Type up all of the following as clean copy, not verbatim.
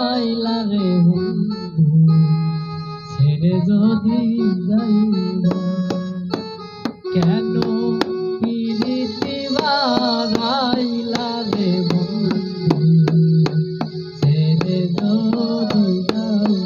আইলা রে বন্ধু ছেড়ে যদি যাইবা কেন পিরিতি বাড়াইলা রে বন্ধু ছেড়ে যদি যাইবা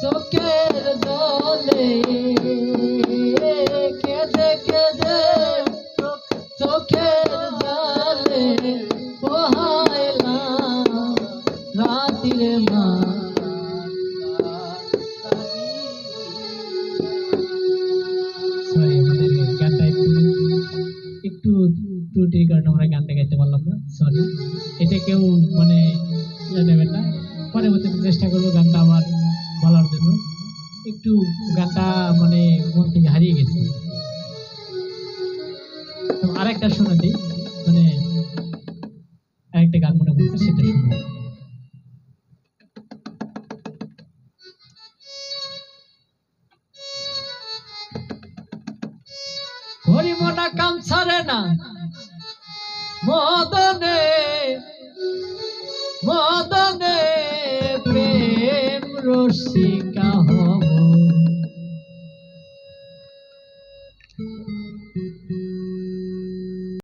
চোখের জলে কেঁদে কেঁদে চোখের জলে পোহাইলাম রাতির মা সরি আমাদের গানটা একটু ত্রুটির কারণে আমরা গানটা গাইতে পারলাম না সরি এটা কেউ মানে নেবেন না পরবর্তীতে চেষ্টা করবো গানটা আবার বলার জন্য একটু গানটা মানে মন থেকে হারিয়ে গেছে আরেকটা শোনা দিই মানে আরেকটা গান মনে করতে সেটা শুনবো হরিমনা কাম ছাড়ে না মদনে মদনে প্রেম রসিকা